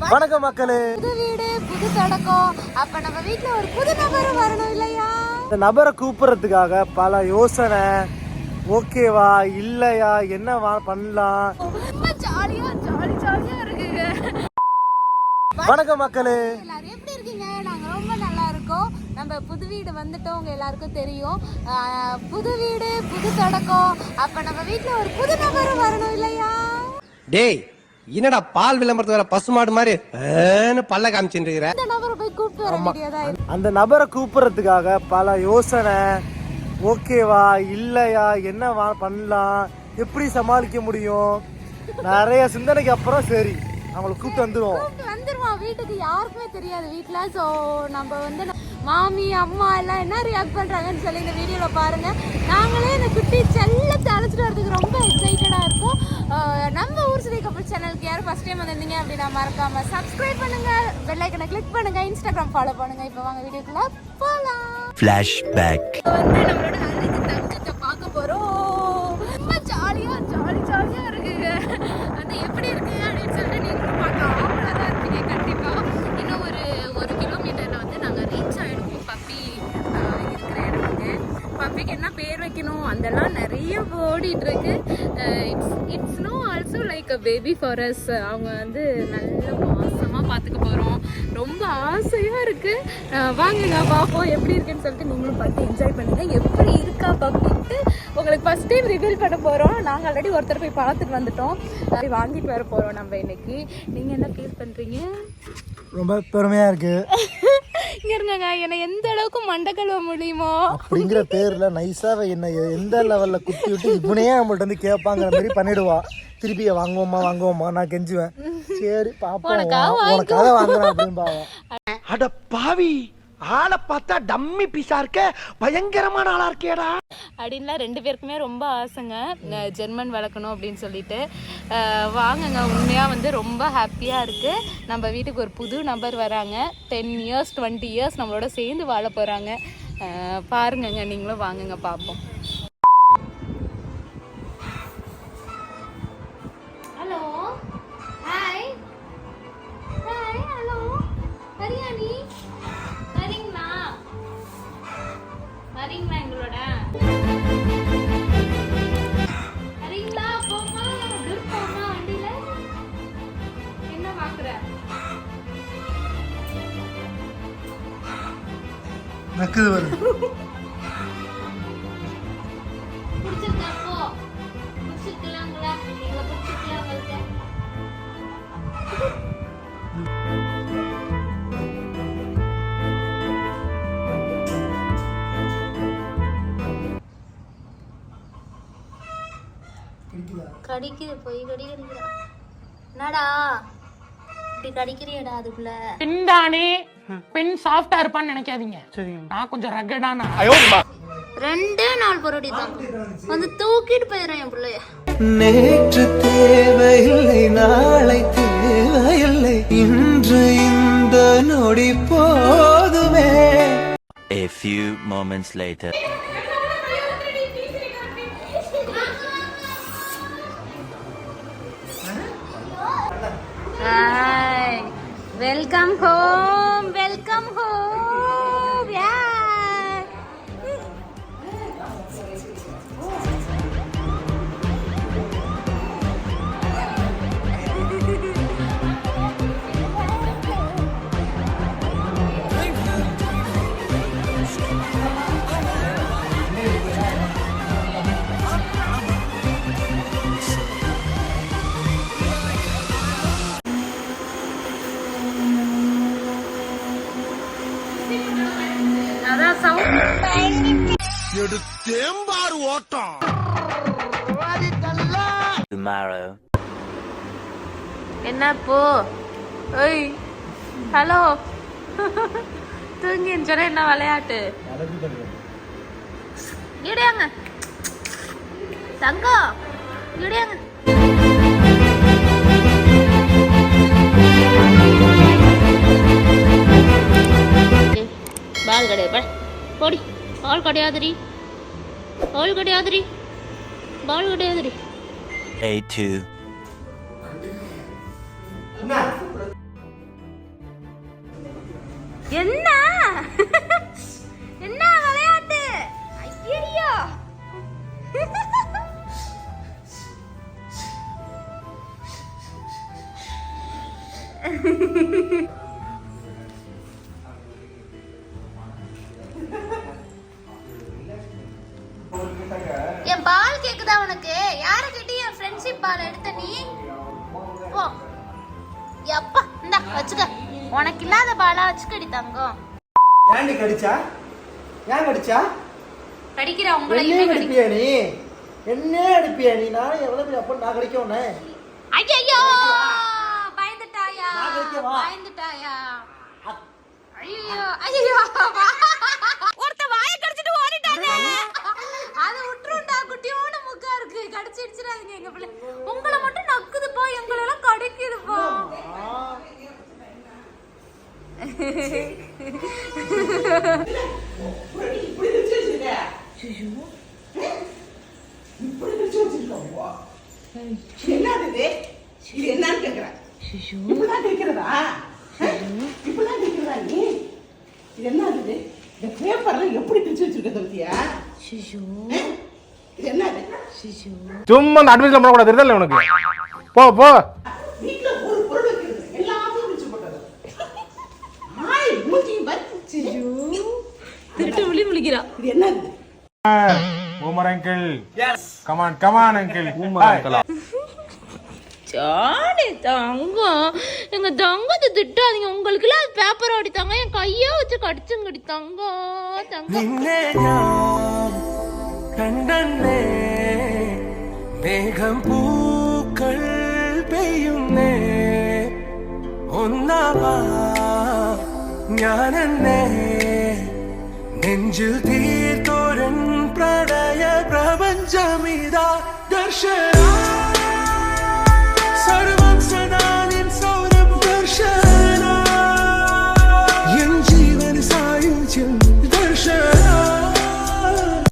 வணக்கம் மக்களே. புது வீடு புது தொடக்கம். அப்ப நம்ம வீட்ல ஒரு புது நபர் வரணும் இல்லையா? இந்த நபரை கூப்பிடுறதுக்காக பல யோசனை. ஓகேவா இல்லையா, என்ன பண்ணலாம். ரொம்ப ஜாலியா இருக்குங்க. வணக்கம் மக்களே, எல்லாரும் எப்படி இருக்கீங்க? நாங்க ரொம்ப நல்லா இருக்கோம். நம்ம புது வீடு வந்துட்டோம், உங்க எல்லாருக்கும் தெரியும். புது வீடு புது தொடக்கம். அப்ப நம்ம வீட்ல ஒரு புது நபர் வரணும் இல்லையா? டேய், என்னடா பால் விளம்பரத்து வர பசுமாடு மாதிரி பல்ல காமிச்சுட்டு இருக்கிற? அந்த நபரை போய் கூப்பிட்டு வர முடியாதா? அந்த நபரை கூப்பிடுறதுக்காக பல யோசனை. ஓகேவா இல்லையா, என்ன பண்ணலாம், எப்படி சமாளிக்க முடியும், நிறைய சிந்தனைக்கு அப்புறம் சரி அவங்களை கூப்பிட்டு வந்துருவோம். வீட்டுக்கு யாருக்குமே தெரியாது வீட்டுல. ஸோ நம்ம வந்து மாமி அம்மா எல்லாம் என்ன ரியாக்ட் பண்றாங்கன்னு சொல்லி இந்த வீடியோல பாருங்க. நாங்களே இந்த குட்டி செல்லத்தை அழைச்சிட்டு வரதுக்கு ரொம்ப எக்ஸைட்டடா இருக்கும். நம்ம ஊர் சுதை கப்பல் சேனலுக்கு யாரும் ஃபர்ஸ்ட் டைம் வந்திருந்தீங்க அப்படின்னா மறக்காம சப்ஸ்கிரைப் பண்ணுங்க, பெல் ஐக்கனை கிளிக் பண்ணுங்க, இன்ஸ்டாகிராம் ஃபாலோ பண்ணுங்க. இப்போ வாங்க வீடியோக்குள்ள போலாம். ஃபிளாஷ்பேக். வந்து நம்மளோட அன்னைக்கு தங்கத்தை பார்க்க போறோம். ரொம்ப ஜாலியா இருக்குங்க. அது எப்படி இருக்கு அப்படின்னு சொல்லிட்டு நீங்களும் பார்க்கலாம். ஆவலாதான் இருப்பீங்க கண்டிப்பா. இன்னும் ஒரு கிலோமீட்டர்ல வந்து நாங்க ரீச் ஆயிடுவோம் பப்பி இருக்கிற இடத்துக்கு. பப்பிக்கு என்ன பேர் வைக்கணும் அதெல்லாம் நிறைய ஓடிட்டு இருக்கு. It's no also like a baby for us. அவங்க வந்து நல்ல மாசமா பார்த்துக்க போறோம். ரொம்ப ஆசையா இருக்கு. வாங்குங்க பார்ப்போம் எப்படி இருக்குன்னு சொல்லிட்டு நீங்களும் பார்த்து என்ஜாய் பண்ணுங்க. எப்படி இருக்கா பப்பிட்டு உங்களுக்கு ஃபர்ஸ்ட் டைம் ரிவீல் பண்ண போறோம். நாங்கள் ஆல்ரெடி ஒருத்தர் போய் பார்த்துட்டு வந்துட்டோம். வாங்கிட்டு வர போறோம் நம்ம இன்னைக்கு. நீங்க என்ன ஃபீல் பண்றீங்க? ரொம்ப பெருமையா இருக்கு. இங்க இருங்க, என்னை எந்த அளவுக்கு மண்டை கழுவ முடியுமோ அப்படிங்கிற பேர்ல நைஸாவை என்ன எந்த லெவல்ல குத்தி விட்டு இவனையே நம்மள்ட்ட வந்து கேட்பாங்கிற மாதிரி பண்ணிடுவா. திருப்பி வாங்குவோமா நான் கெஞ்சுவேன். சரி பாப்போம், உனக்காக வாங்குறேன் அப்படின்னு பாவம். அட பாவி, ஆளை பார்த்தா டம்மி பீஸா இருக்க, பயங்கரமான ஆளா இருக்கேடா அப்படின்லாம் ரெண்டு பேருக்குமே ரொம்ப ஆசைங்க ஜெர்மன் வளர்க்கணும் அப்படின்னு சொல்லிட்டு. வாங்குங்க, உண்மையாக வந்து ரொம்ப ஹாப்பியாக இருக்குது. நம்ம வீட்டுக்கு ஒரு புது நபர் வராங்க. 10 years 20 years நம்மளோட சேர்ந்து வாழ போகிறாங்க. பாருங்கங்க, நீங்களும் வாங்குங்க பார்ப்போம். Hello, hi hi, hello Haryanvi, வரீங்களா எங்களோட? வரீங்களா? போமா வண்டியில என்ன பாக்குற? நக்குது வருது. பிடிச்சிருக்கா? போ, பிடிச்சிருக்கலாங்களா? எங்களை பிடிச்சிருக்கலாம் உங்களுக்கு? கடிக்குது, போய் கடிக்கிறா. என்னடா இப்படி கடிக்கிறியடா? அதுக்குள்ள பின்தானே பின் சாஃப்டா இருப்பான்னு நினைக்காதீங்க. நான் கொஞ்சம் ரகடான. 2 நாள் பொருடி தான் வந்து தூக்கிட்டு போயிடும் என் பிள்ளைய. நேற்று தேவையில்லை, நாளை தேவையில்லை, இன்று இந்த நொடி போதுமே. A few moments later. Hi, welcome home. Yeah. எடுத்தேம்பாரு ஓட்டம். Tomorrow. என்ன போ? ஓய், ஹலோ. தூங்கின்னு சொன்ன என்ன விளையாட்டு? இடையாங்க தங்கம், இடையாங்க. பால் கிடையாது, போடி. பால் கிடையாதுரி, பால் கிடையாதுரி, பால் கிடையாதுரி. A2. என்ன என்ன விளையாட்டு? ஐயோ என் பால் கேக்குதா உனக்கு? யாரு கிட்ட என் ஃப்ரெண்ட்ஷிப் பால் எடுத்த நீ? போ எப்பா இந்தா வச்சுக்க. உனக்கு இல்லாத பாலா வச்சுக்கடி தங்கம். ஏன்டி கடிச்சா? ஏன் கடிச்சா? கடிக்கிற என்ன உங்களையுமே கடிப்பியா நீ? என்ன அடிப்பியா நீ? நானும் எவ்வளவு பெரிய அப்ப நான் கடிக்க உடனே. ஐயோ பயந்துட்டாயா? நான் கடிக்கவா? பயந்துட்டாயா? ஐயோ ஐயோ ஒருத்த வாய கடிச்சிட்டு ஓடிட்டானே. அது விட்டுருண்டா, குட்டியோட முக்கா இருக்கு. கடிச்சிடுச்சிராதீங்க எங்க பிள்ளை. உங்களை மட்டும் நக்குதுப்பா, எங்களை எல்லாம் கடிக்குதுப்பா. சும்மா அந்த அட்மிஷன் பண்ணக்கூடாது தெரியல உனக்கு. போ போ. திருட்டு விழி முழிக்கிறா. Boomer uncle. Come on come on uncle. Boomer uncle. Johnny தங்கம், எங்க தங்கத்தை திட்டாதீங்க. உங்களுக்கு எல்லாம் பேப்பர் ஓடித்தாங்க, என் கையா வச்சு கடிச்சுங்கடி தங்கம். தங்கம் കണ്ടേ മേഘം പൂക്കൾ പെയ്യുന്നേ ഒന്നാവാ ഞാനെന്നേ നെഞ്ചിൽ തീർത്തോരൻ പ്രണയ പ്രപഞ്ചമിതാ ദർശന